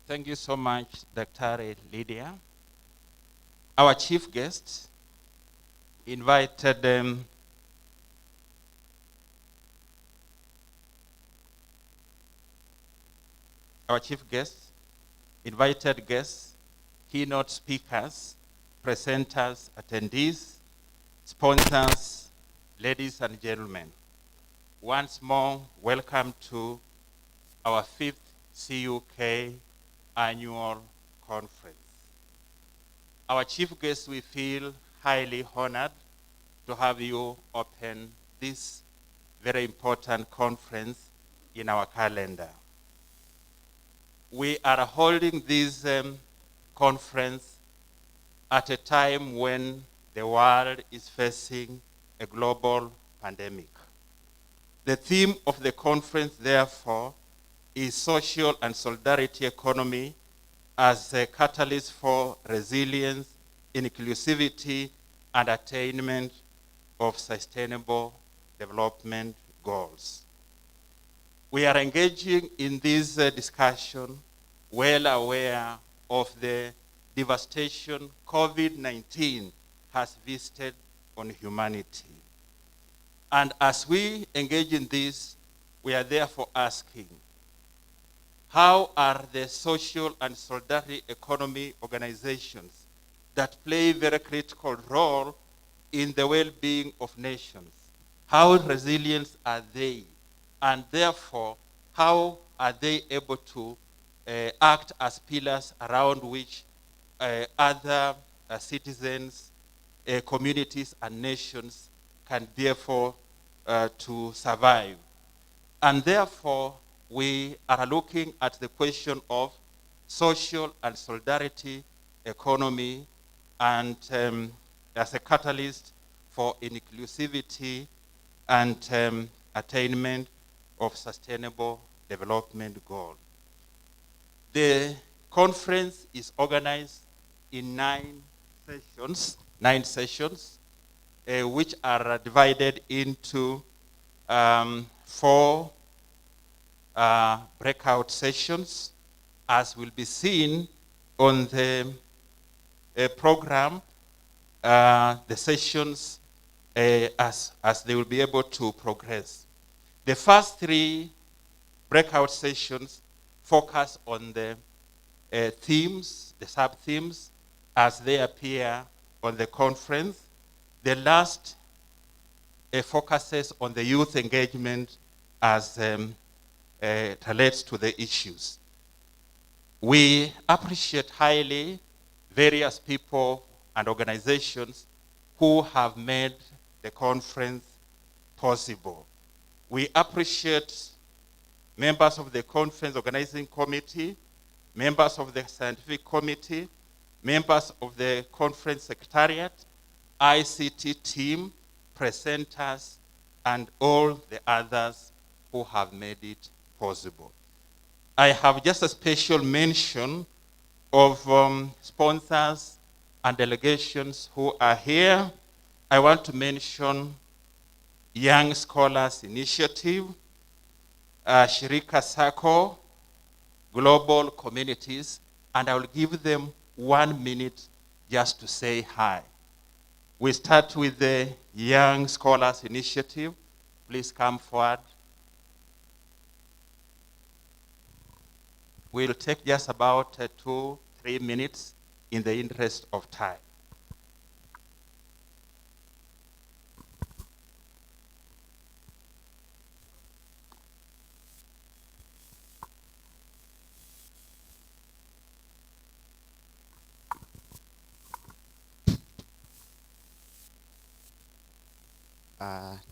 Thank you so much, Dr. Lydia. Our chief guest invited guests, keynote speakers, presenters, attendees, sponsors, ladies and gentlemen. Once more, welcome to our 5th CUK Annual Conference. Our chief guest, we feel highly honored to have you open this very important conference in our calendar. We are holding this conference at a time when the world is facing a global pandemic. The theme of the conference, therefore, is social and solidarity economy as a catalyst for resilience, inclusivity, and attainment of sustainable development goals. We are engaging in this discussion well aware of the devastation COVID-19 has visited on humanity. And as we engage in this, we are therefore asking, how are the social and solidarity economy organizations that play a very critical role in the well-being of nations, how resilient are they? And therefore, how are they able to act as pillars around which other citizens, communities, and nations can therefore to survive? And therefore, we are looking at the question of social and solidarity economy and as a catalyst for inclusivity and attainment of sustainable development goals. The conference is organized in 9 sessions, which are divided into 4 breakout sessions, as will be seen on the program. The sessions as they will be able to progress. The first 3 breakout sessions focus on the themes, the sub-themes, as they appear on the conference. The last focuses on the youth engagement as it relates to the issues. We appreciate highly various people and organizations who have made the conference possible. We appreciate members of the conference organizing committee, members of the scientific committee, members of the conference secretariat, ICT team, presenters, and all the others who have made it possible. I have just a special mention of sponsors and delegations who are here. I want to mention Young Scholars Initiative, Shirika Sacco, Global Communities, and I will give them 1 minute just to say hi. We start with the Young Scholars Initiative. Please come forward. We'll take just about 2-3 minutes in the interest of time.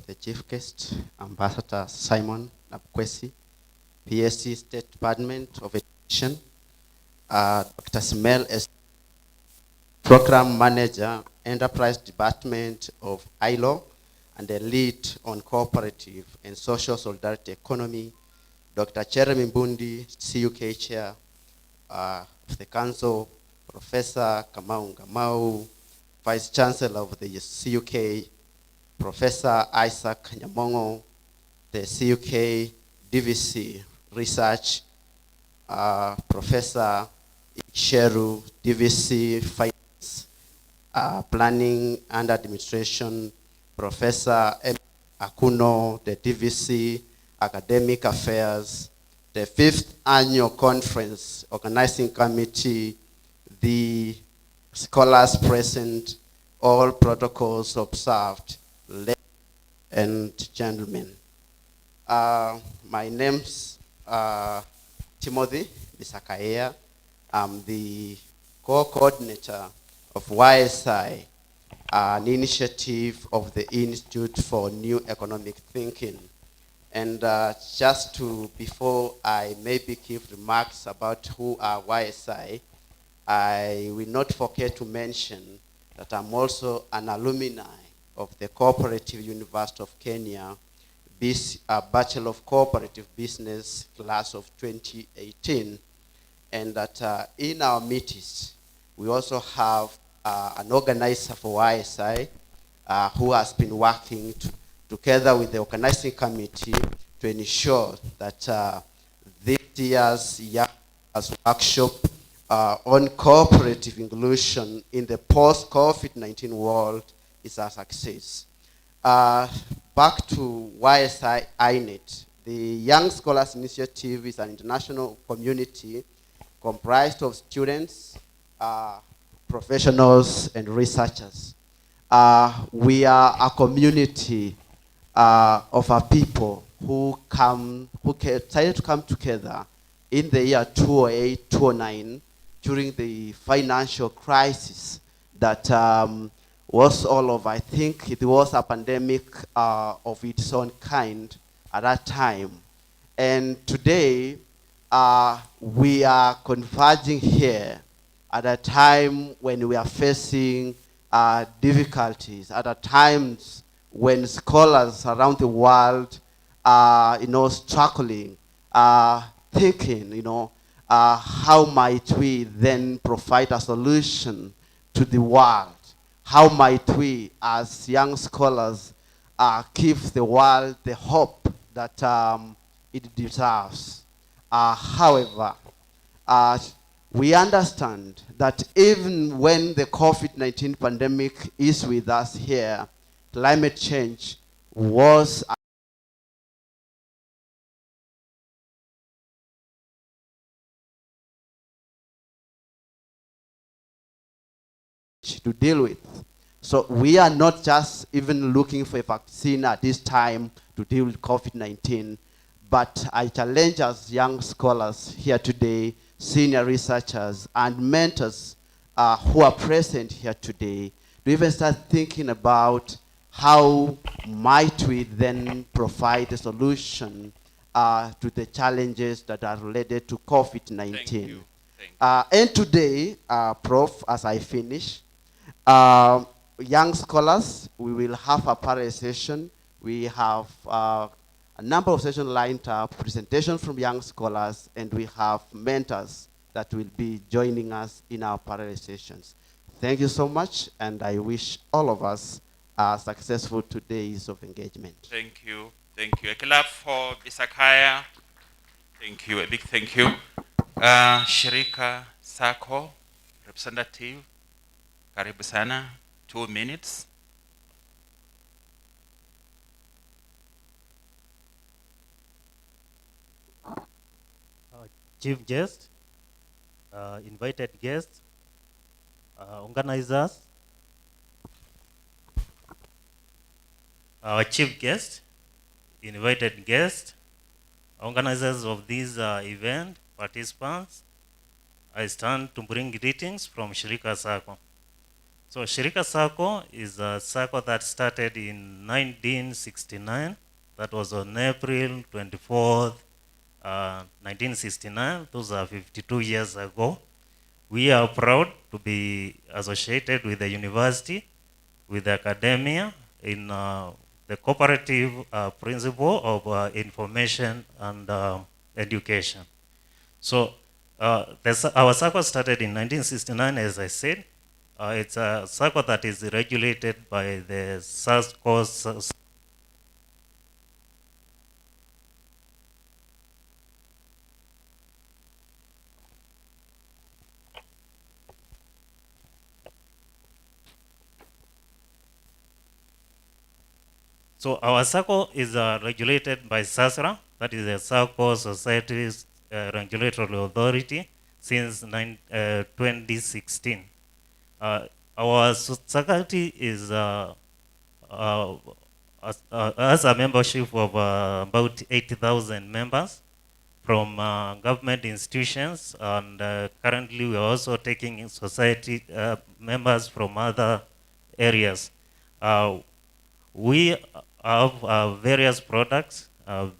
The chief guest, Ambassador Simon Nabkwesi, PSC State Department of Education, Dr. Smel S. Program Manager, Enterprise Department of ILO, and the lead on cooperative and social solidarity economy, Dr. Jeremy Mbundi, CUK Chair of the Council, Professor Kamau Ngamau, Vice Chancellor of the CUK, Professor Isaac Nyamongo, the CUK DVC Research, Professor Sheru, DVC Finance, Planning and Administration, Professor M. Akuno, the DVC Academic Affairs, the 5th Annual Conference Organizing Committee, the scholars present, all protocols observed, ladies and gentlemen. My name's Timothy Bisakaya. I'm the co-coordinator of YSI, an initiative of the Institute for New Economic Thinking. And just to, before I maybe give remarks about who are YSI, I will not forget to mention that I'm also an alumni of the Cooperative University of Kenya, Bachelor of Cooperative Business class of 2018, and that in our meetings, we also have an organizer for YSI who has been working together with the organizing committee to ensure that this year's workshop on cooperative inclusion in the post-COVID-19 world is a success. Back to YSI INET. The Young Scholars Initiative is an international community comprised of students, professionals, and researchers. We are a community of our people who decided to come together in the year 2008, 2009, during the financial crisis that was all of, I think it was a pandemic of its own kind at that time. And today, we are converging here at a time when we are facing difficulties, at a times when scholars around the world are, struggling, thinking, how might we then provide a solution to the world? How might we, as young scholars, give the world the hope that it deserves? However, we understand that even when the COVID-19 pandemic is with us here, climate change was to deal with. So we are not just even looking for a vaccine at this time to deal with COVID-19, but I challenge us young scholars here today, senior researchers and mentors who are present here today, to even start thinking about how might we then provide a solution to the challenges that are related to COVID-19. Thank you. And today, Prof, as I finish, young scholars, we will have a parallel session. We have a number of sessions lined up, presentations from young scholars, and we have mentors that will be joining us in our parallel sessions. Thank you so much, and I wish all of us a successful 2 days of engagement. Thank you. Thank you. A clap for Bisakaya. Thank you. A big thank you. Shirika Sacco, representative. Karibu sana. 2 minutes. Chief guest, invited guests, organizers, our chief guest, invited guest, organizers of this event, participants, I stand to bring greetings from Shirika Sacco. So Shirika Sacco is a Sacco that started in 1969. That was on April 24th, 1969. Those are 52 years ago. We are proud to be associated with the university, with the academia, in the cooperative principle of information and education. So our Sacco started in 1969, as I said. It's a Sacco that is regulated by the Sacco. So our Sacco is regulated by SASRA, that is the Sacco Societies Regulatory Authority, since 2016. Our society is has a membership of about 80,000 members from government institutions, and currently we are also taking in society members from other areas. We have various products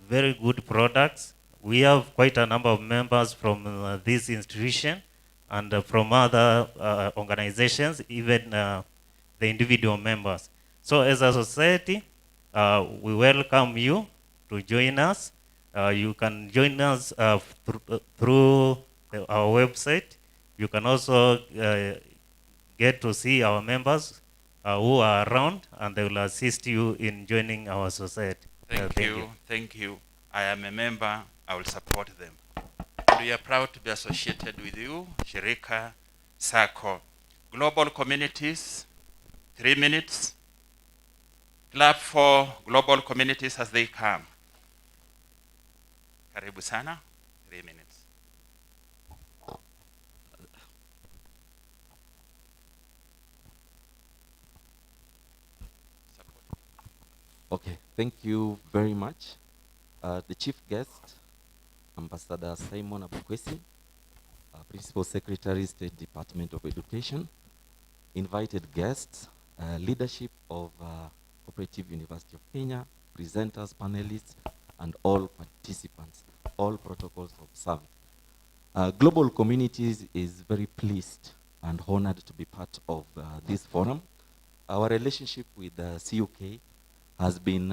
very good products. We have quite a number of members from this institution and from other organizations, even the individual members. So as a society, we welcome you to join us. You can join us through our website. You can also get to see our members who are around, and they will assist you in joining our society. Thank you. Thank you. I am a member. I will support them. We are proud to be associated with you, Shirika Sacco. Global communities, 3 minutes. Clap for global communities as they come. Karibu sana, 3 minutes. Okay, thank you very much. The chief guest, Ambassador Simon Abukwesi, Principal Secretary, State Department of Education, invited guests, leadership of Cooperative University of Kenya, presenters, panelists, and all participants, all protocols observed. Global Communities is very pleased and honored to be part of this forum. Our relationship with CUK has been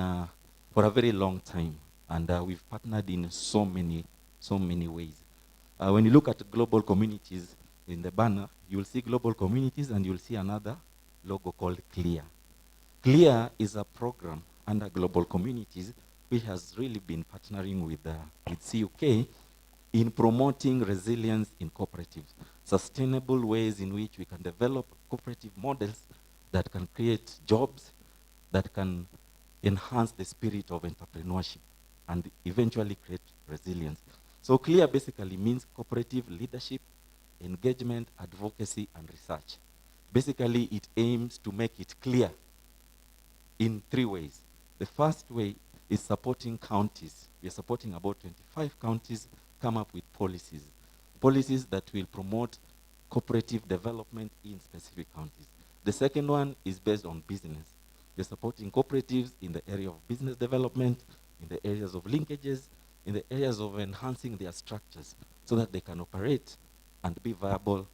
for a very long time, and we've partnered in so many ways. When you look at global communities in the banner, you'll see global communities and you'll see another logo called CLEAR. CLEAR is a program under global communities which has really been partnering with CUK in promoting resilience in cooperatives, sustainable ways in which we can develop cooperative models that can create jobs, that can enhance the spirit of entrepreneurship, and eventually create resilience. So CLEAR basically means cooperative leadership, engagement, advocacy, and research. Basically, it aims to make it clear in 3 ways. The first way is supporting counties. We are supporting about 25 counties come up with policies that will promote cooperative development in specific counties. The second one is based on business. We're supporting cooperatives in the area of business development, in the areas of linkages, in the areas of enhancing their structures so that they can operate and be viable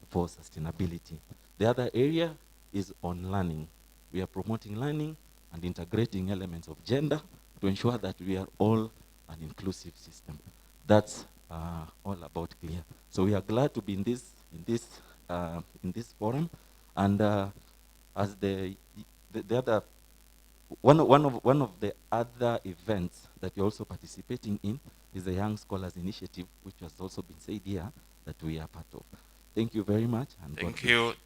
for sustainability. The other area is on learning. We are promoting learning and integrating elements of gender to ensure that we are all an inclusive system. That's all about CLEAR. So we are glad to be in this forum, and as one of the other events that you're also participating in is the Young Scholars Initiative, which has also been said here that we are part of. Thank you very much. And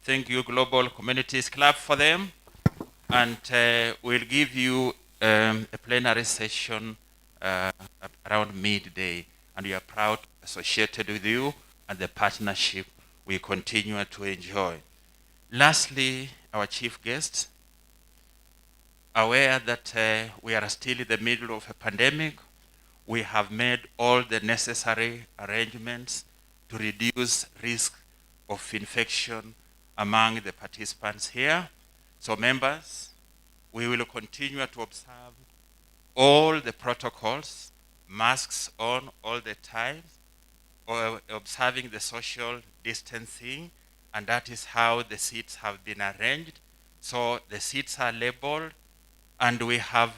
Thank you, global communities. Clap for them. And we'll give you a plenary session around midday. And we are proud to be associated with you and the partnership we continue to enjoy. Lastly, our chief guest, aware that we are still in the middle of a pandemic, we have made all the necessary arrangements to reduce risk of infection among the participants here. So members, we will continue to observe all the protocols, masks on all the time, observing the social distancing, and that is how the seats have been arranged. So the seats are labeled, and we have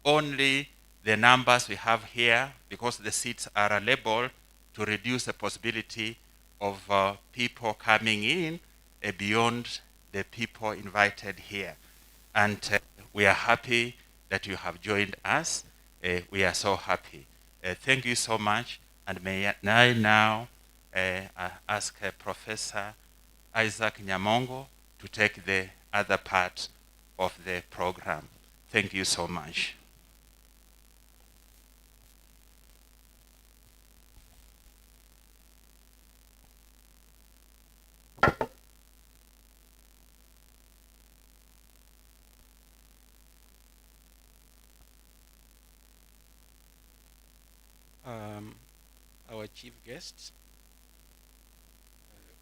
only the numbers we have here because the seats are labeled to reduce the possibility of people coming in beyond the people invited here. And we are happy that you have joined us. We are so happy. Thank you so much. And may I now ask Professor Isaac Nyamongo to take the other part of the program. Thank you so much. Our chief guest,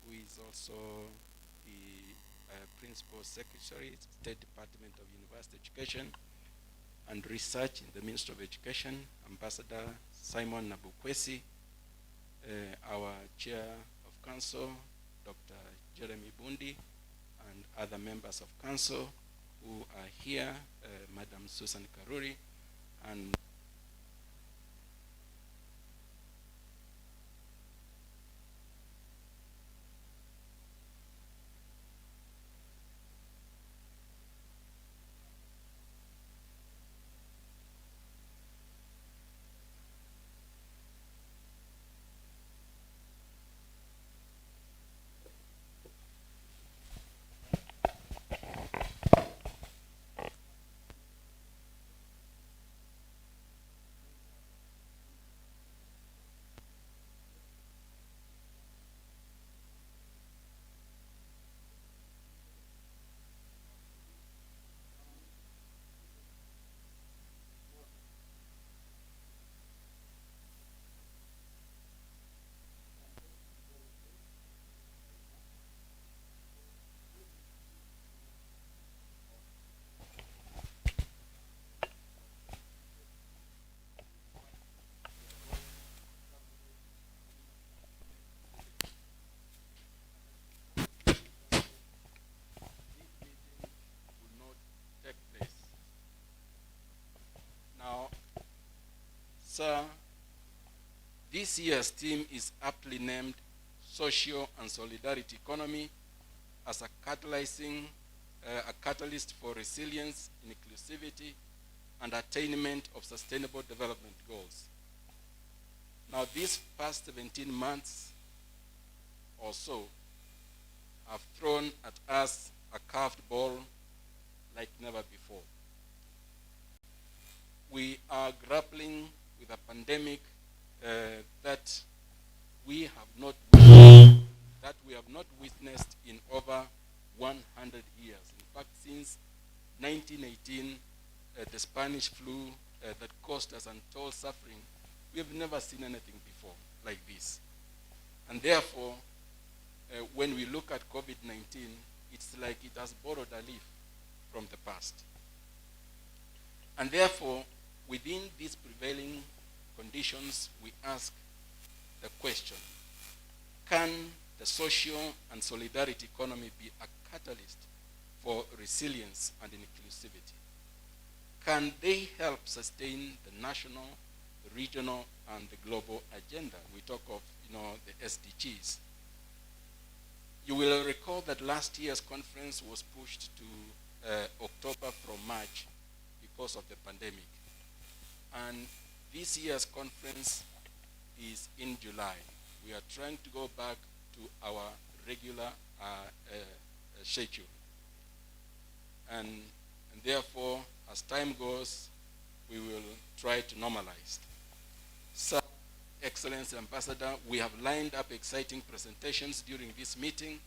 who is also the Principal Secretary, State Department of University Education, and Research in the Ministry of Education, Ambassador Simon Nabukwesi, our Chair of Council, Dr. Jeremy Bundi, and other members of Council who are here, Madam Susan Karuri, and will not take place. Now, sir, this year's theme is aptly named Social and Solidarity Economy as a catalyst for resilience, inclusivity, and attainment of sustainable development goals. Now, these past 17 months or so have thrown at us a curved ball like never before. We are grappling with a pandemic that we have not witnessed in over 100 years. In fact, since 1918, the Spanish flu that caused us untold suffering, we have never seen anything before like this. And therefore, when we look at COVID-19, it's like it has borrowed a leaf from the past. And therefore, within these prevailing conditions, we ask the question, can the social and solidarity economy be a catalyst for resilience and inclusivity? Can they help sustain the national, the regional, and the global agenda? We talk of, the SDGs. You will recall that last year's conference was pushed to October from March because of the pandemic. And this year's conference is in July. We are trying to go back to our regular schedule. And therefore, as time goes, we will try to normalize. Sir, Excellency Ambassador, we have lined up exciting presentations during this meeting,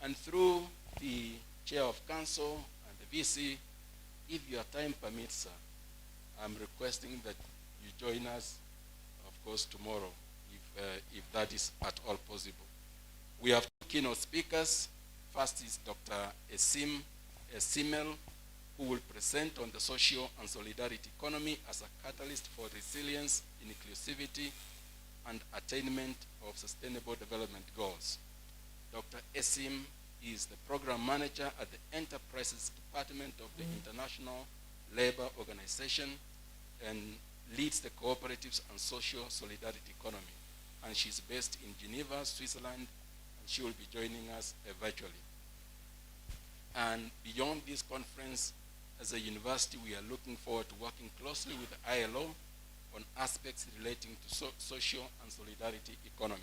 and through the Chair of Council and the VC, if your time permits, sir, I'm requesting that you join us, of course, tomorrow, if that is at all possible. We have two keynote speakers. First is Dr. Esimel, who will present on the social and solidarity economy as a catalyst for resilience, inclusivity, and attainment of sustainable development goals. Dr. Esim is the program manager at the Enterprises Department of the International Labor Organization and leads the cooperatives and social solidarity economy. And she's based in Geneva, Switzerland, and she will be joining us virtually. And beyond this conference, as a university, we are looking forward to working closely with the ILO on aspects relating to social and solidarity economy.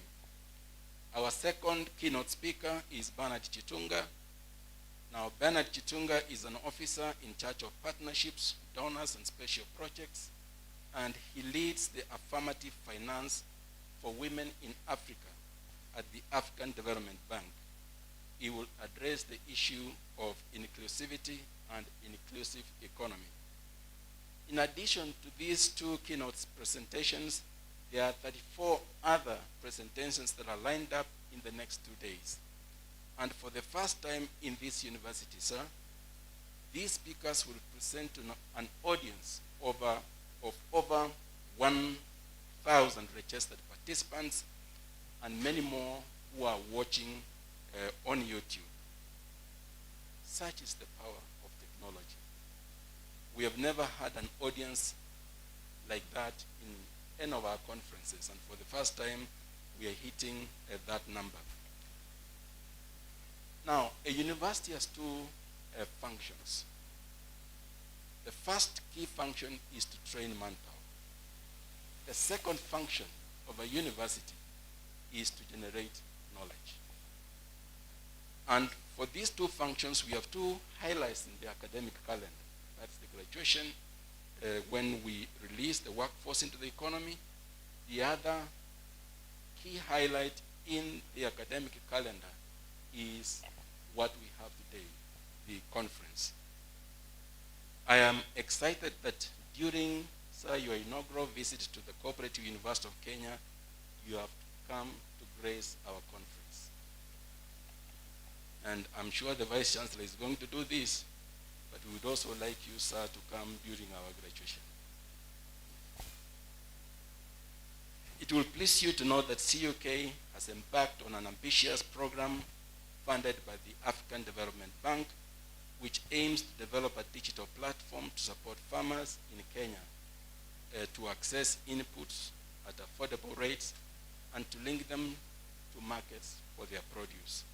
Our second keynote speaker is Bernard Chitunga. Now, Bernard Chitunga is an officer in charge of partnerships, donors, and special projects, and he leads the affirmative finance for women in Africa at the African Development Bank. He will address the issue of inclusivity and inclusive economy. In addition to these two keynote presentations, there are 34 other presentations that are lined up in the next 2 days. And for the first time in this university, sir, These speakers will present to an audience of over 1,000 registered participants and many more who are watching on YouTube. Such is the power of technology. We have never had an audience like that in any of our conferences, and for the first time, we are hitting that number. Now, a university has two functions. The first key function is to train manpower. The second function of a university is to generate knowledge. And for these two functions, we have two highlights in the academic calendar. That's the graduation, when we release the workforce into the economy. The other key highlight in the academic calendar is what we have today, the conference. I am excited that during your inaugural visit to the Cooperative University of Kenya, you have come to grace our conference. And I'm sure the Vice Chancellor is going to do this, but we would also like you, sir, to come during our graduation. It will please you to know that CUK has embarked on an ambitious program funded by the African Development Bank, which aims to develop a digital platform to support farmers in Kenya to access inputs at affordable rates and to link them to markets for their produce.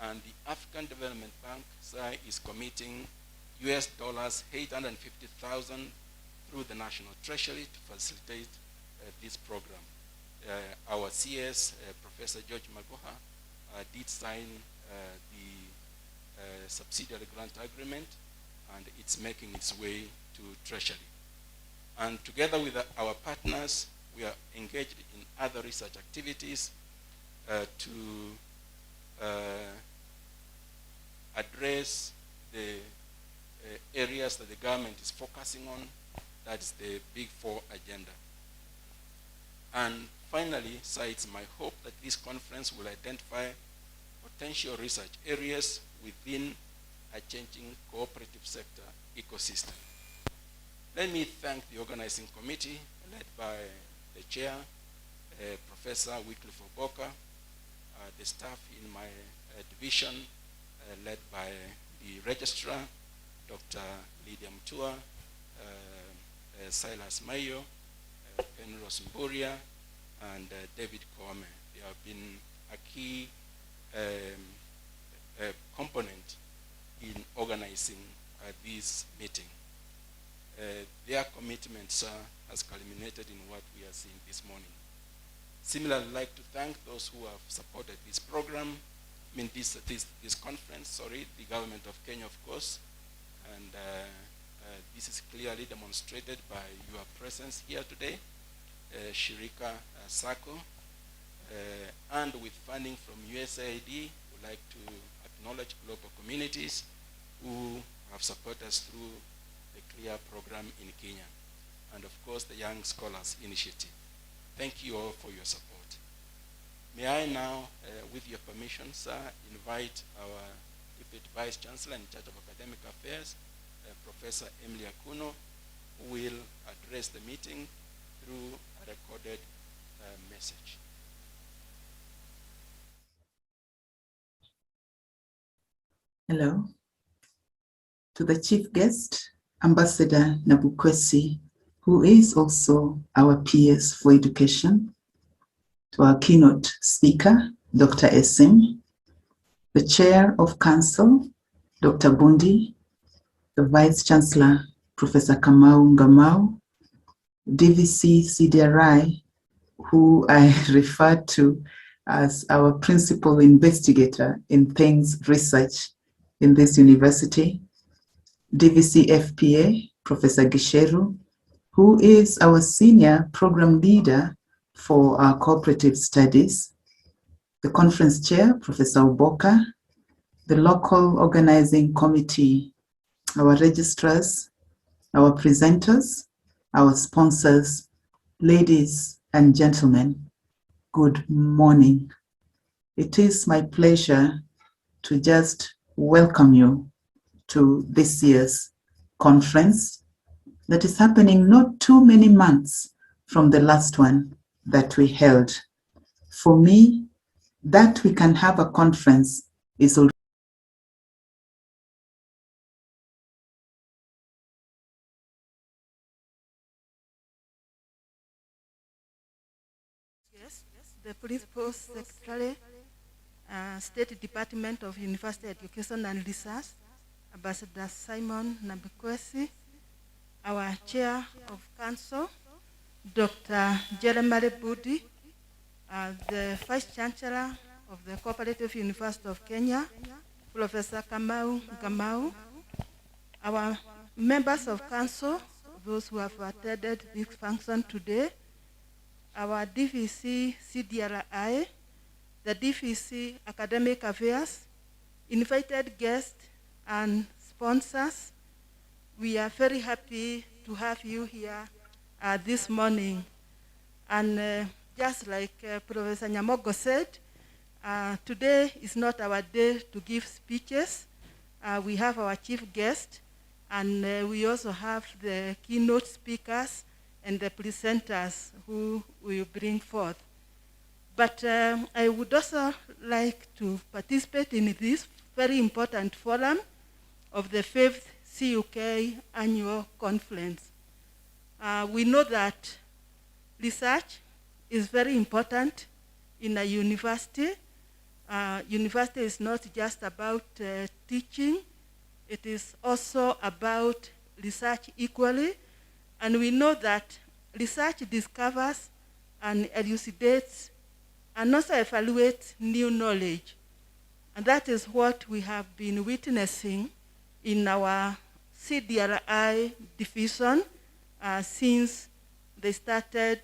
And the African Development Bank, sir, is committing US dollars 850,000 through the National Treasury to facilitate this program. Our CS, Professor George Magoha, did sign the subsidiary grant agreement, and it's making its way to Treasury. And together with our partners, we are engaged in other research activities to address the areas that the government is focusing on. That's the Big Four agenda. And finally, sir, it's my hope that this conference will identify potential research areas within a changing cooperative sector ecosystem. Let me thank the organizing committee led by the chair, Professor Wycliffe Oboka, the staff in my division led by the registrar, Dr. Lydia Mutua, Silas Mayo, Penrose Mburia, and David Koome. They have been a key component in organizing this meeting. Their commitment, sir, has culminated in what we are seeing this morning. Similarly, I'd like to thank those who have supported this program, this conference, the government of Kenya, of course, and this is clearly demonstrated by your presence here today, Shirika Sacco, and with funding from USAID, we'd like to acknowledge global communities who have supported us through the CLEAR program in Kenya, and of course the Young Scholars Initiative. Thank you all for your support. May I now, with your permission, sir, invite our Deputy Vice Chancellor in charge of Academic Affairs, Professor Emily Akuno, who will address the meeting through a recorded message. Hello. To the chief guest, Ambassador Nabukwesi, who is also our PS for education, to our keynote speaker, Dr. Esim, the chair of council, Dr. Bundi, the vice chancellor, Professor Kamau Ngamau, DVC CDRI, who I refer to as our principal investigator in things research in this university, DVC FPA, Professor Gisheru, who is our senior program leader for our cooperative studies, the conference chair, Professor Oboka, the local organizing committee, our registrars, our presenters, our sponsors, ladies and gentlemen, good morning. It is my pleasure to just welcome you to this year's conference that is happening not too many months from the last one that we held. For me, that we can have a conference is already the Principal Secretary, State Department of University Education and Research, Ambassador Simon Nabukwesi, our Chair of Council, Dr. Jeremiah Budi, the Vice Chancellor of the Co-operative University of Kenya, Professor Kamau Gamau, our members of council, those who have attended this function today, our DVC CDRI, the DVC Academic Affairs, invited guests and sponsors. We are very happy to have you here this morning. And just like Professor Nyamogo said, today is not our day to give speeches. We have our chief guest, and we also have the keynote speakers and the presenters who will bring forth. But I would also like to participate in this very important forum of the 5th CUK Annual Conference. We know that research is very important in a university. University is not just about teaching, it is also about research equally. And we know that research discovers and elucidates and also evaluates new knowledge. And that is what we have been witnessing in our CDRI division since they started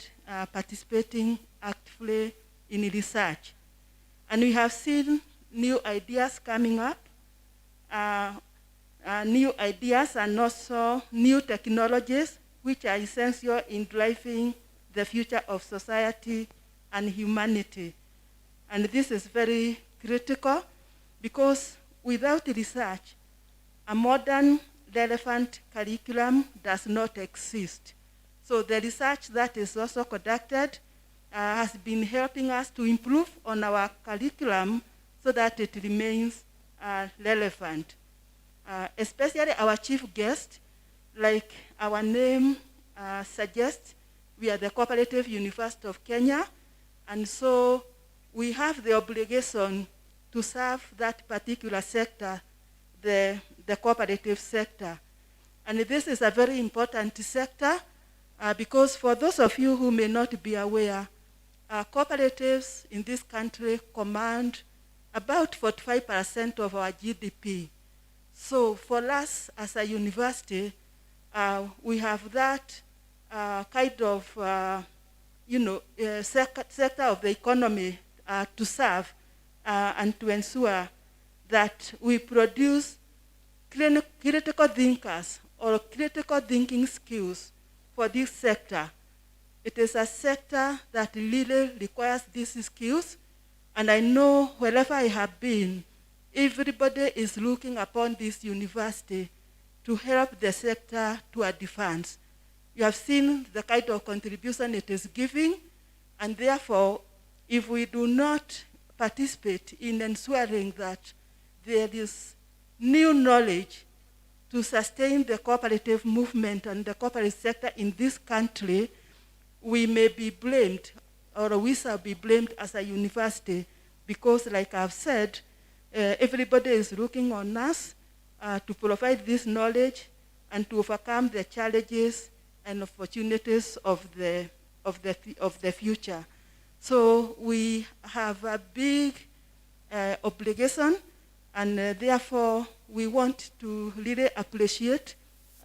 participating actively in research. And we have seen new ideas coming up, new ideas and also new technologies which are essential in driving the future of society and humanity. And this is very critical because without research, a modern relevant curriculum does not exist. So the research that is also conducted has been helping us to improve on our curriculum so that it remains relevant. Especially our chief guest, like our name suggests, we are the Co-operative University of Kenya, and so we have the obligation to serve that particular sector, the cooperative sector. And this is a very important sector because for those of you who may not be aware, cooperatives in this country command about 45% of our GDP. So for us as a university, we have that kind of sector of the economy to serve and to ensure that we produce critical thinkers or critical thinking skills for this sector. It is a sector that really requires these skills, and I know wherever I have been, everybody is looking upon this university to help the sector to advance. You have seen the kind of contribution it is giving, and therefore, if we do not participate in ensuring that there is new knowledge to sustain the cooperative movement and the cooperative sector in this country, we may be blamed, or we shall be blamed as a university, because like I've said, everybody is looking on us to provide this knowledge and to overcome the challenges and opportunities of the future. So we have a big obligation, and therefore we want to really appreciate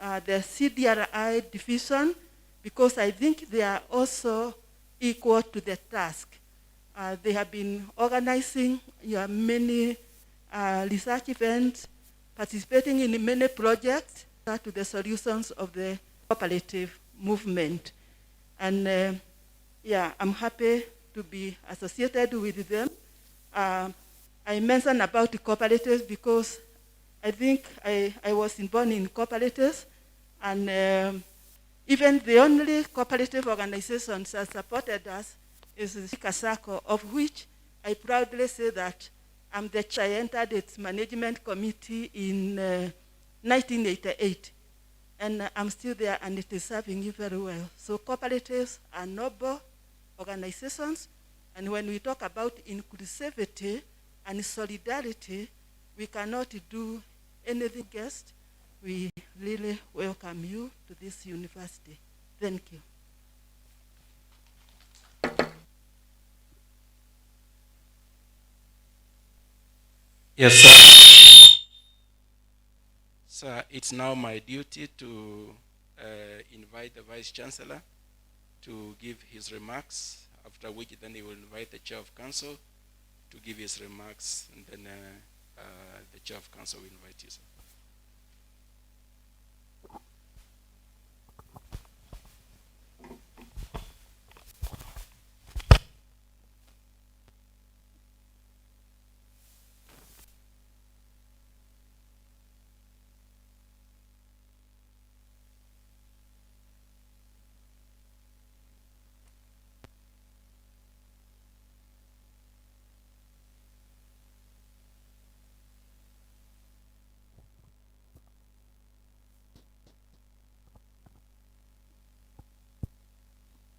the CDRI division, because I think they are also equal to the task. They have been organizing many research events, participating in many projects to the solutions of the cooperative movement. And I'm happy to be associated with them. I mentioned about the cooperatives because I think I was born in cooperatives, and even the only cooperative organizations that supported us is the Shirika Sacco, of which I proudly say that I'm the chair. I entered its management committee in 1988, and I'm still there, and it is serving you very well. So cooperatives are noble organizations, and when we talk about inclusivity and solidarity, we cannot do anything else. We really welcome you to this university. Thank you. Yes, sir. Sir, it's now my duty to invite the Vice Chancellor to give his remarks, after which then he will invite the Chair of Council to give his remarks, and then the Chair of Council will invite you, sir.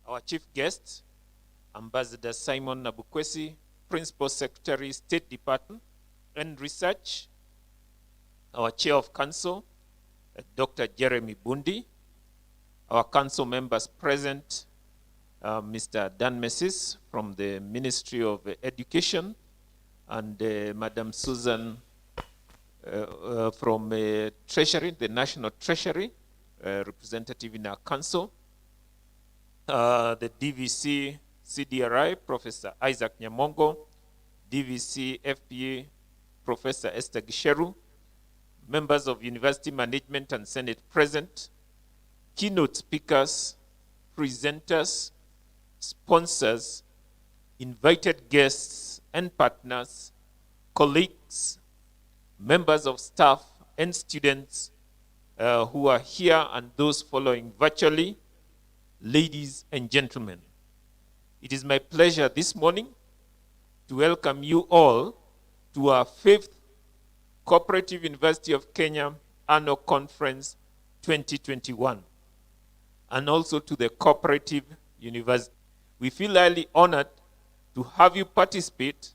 Our chief guest, Ambassador Simon Nabukwesi, Principal Secretary, State Department and Research, our Chair of Council, Dr. Jeremy Bundi, our council members present, Mr. Dan Messis from the Ministry of Education, and Madam Susan from Treasury, the National Treasury, representative in our council, the DVC CDRI, Professor Isaac Nyamongo, DVC FPA, Professor Esther Gisheru, members of University Management and Senate present, keynote speakers, presenters, sponsors, invited guests and partners, colleagues, members of staff and students who are here and those following virtually, ladies and gentlemen. It is my pleasure this morning to welcome you all to our 5th Cooperative University of Kenya Annual Conference 2021, and also to the Cooperative University. We feel highly honored to have you participate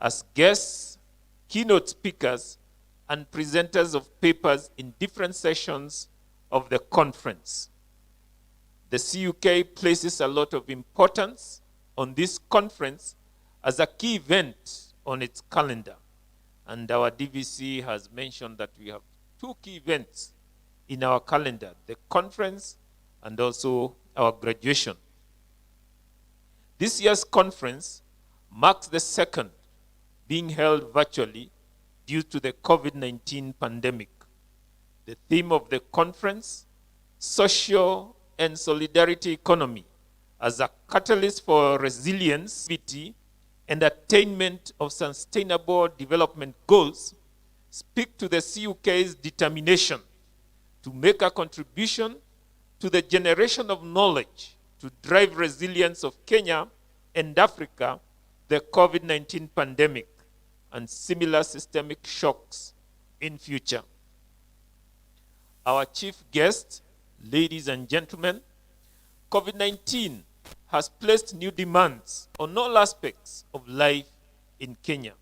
as guests, keynote speakers, and presenters of papers in different sessions of the conference. The CUK places a lot of importance on this conference as a key event on its calendar. And our DVC has mentioned that we have 2 key events in our calendar, the conference and also our graduation. This year's conference marks the 2nd being held virtually due to the COVID-19 pandemic. The theme of the conference, social and solidarity economy as a catalyst for resilience and attainment of sustainable development goals, speak to the CUK's determination to make a contribution to the generation of knowledge to drive resilience of Kenya and Africa, the COVID-19 pandemic, and similar systemic shocks in future. Our chief guest, ladies and gentlemen, COVID-19 has placed new demands on all aspects of life in Kenya.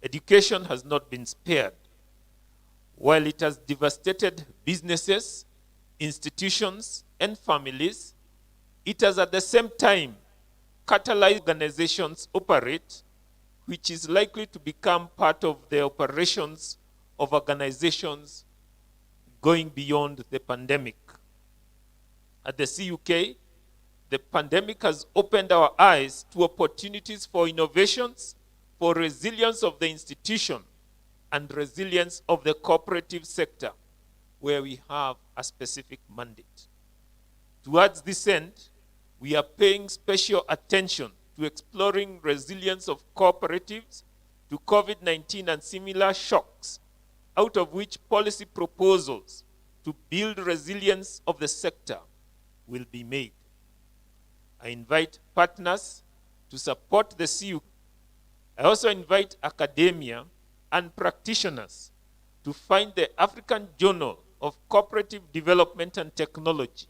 Education has not been spared. While it has devastated businesses, institutions, and families, it has at the same time catalyzed organizations operate, which is likely to become part of the operations of organizations going beyond the pandemic. At the CUK, the pandemic has opened our eyes to opportunities for innovations, for resilience of the institution, and resilience of the cooperative sector, where we have a specific mandate. Towards this end, we are paying special attention to exploring resilience of cooperatives to COVID-19 and similar shocks, out of which policy proposals to build resilience of the sector will be made. I invite partners to support the CUK. I also invite academia and practitioners to find the African Journal of Cooperative Development and Technology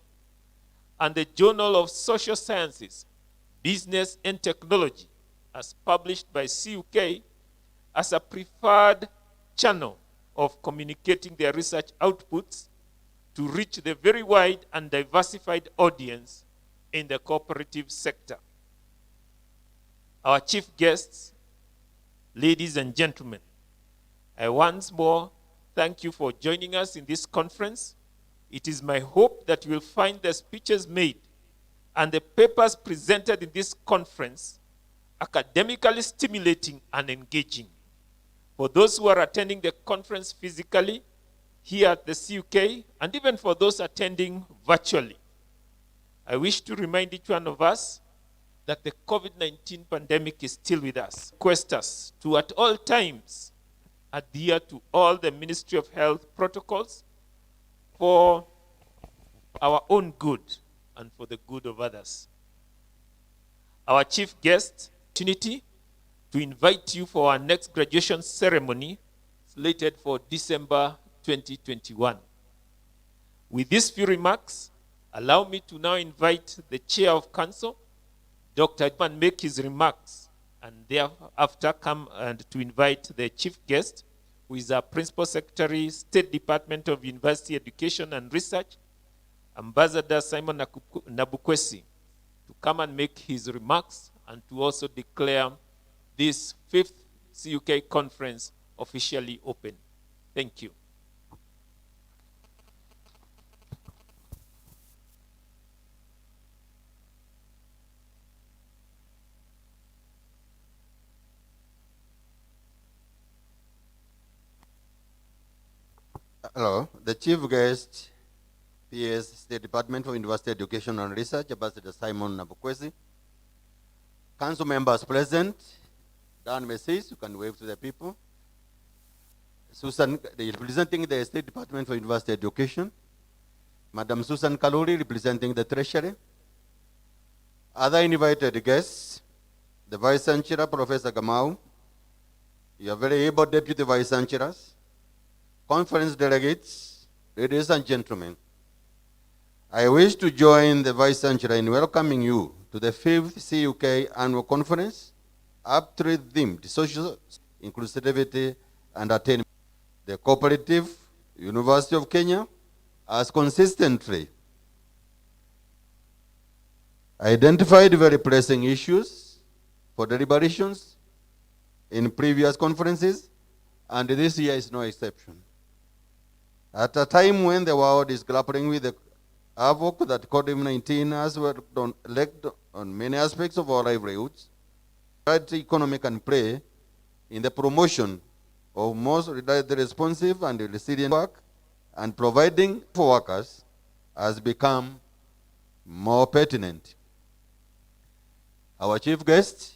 and the Journal of Social Sciences, Business and Technology, as published by CUK, as a preferred channel of communicating their research outputs to reach the very wide and diversified audience in the cooperative sector. Our chief guests, ladies and gentlemen, I once more thank you for joining us in this conference. It is my hope that you will find the speeches made and the papers presented in this conference academically stimulating and engaging. For those who are attending the conference physically here at the CUK, and even for those attending virtually, I wish to remind each one of us that the COVID-19 pandemic is still with us. Request us to at all times adhere to all the Ministry of Health protocols for our own good and for the good of others. Our chief guest, opportunity to invite you for our next graduation ceremony slated for December 2021. With these few remarks, allow me to now invite the Chair of Council, Dr. Edman, make his remarks, and thereafter come and to invite the chief guest, who is our Principal Secretary, State Department of University Education and Research, Ambassador Simon Nabukwesi, to come and make his remarks and to also declare this 5th CUK conference officially open. Thank you. Hello, the chief guest, PS State Department for University Education and Research, Ambassador Simon Nabukwesi. Council members present, Dan Messis, you can wave to the people. Susan, representing the State Department for University Education. Madam Susan Kaluri, representing the Treasury. Other invited guests, the Vice Chancellor, Professor Gamau. You are very able Deputy Vice Chancellors. Conference delegates, ladies and gentlemen, I wish to join the Vice Chancellor in welcoming you to the 5th CUK Annual Conference, themed Social Inclusivity and Attainment. The Cooperative University of Kenya has consistently identified very pressing issues for deliberations in previous conferences, and this year is no exception. At a time when the world is grappling with the havoc that COVID-19 has worked on many aspects of our livelihoods, the economy can play in the promotion of most responsive and resilient work, and providing for workers has become more pertinent. Our chief guest,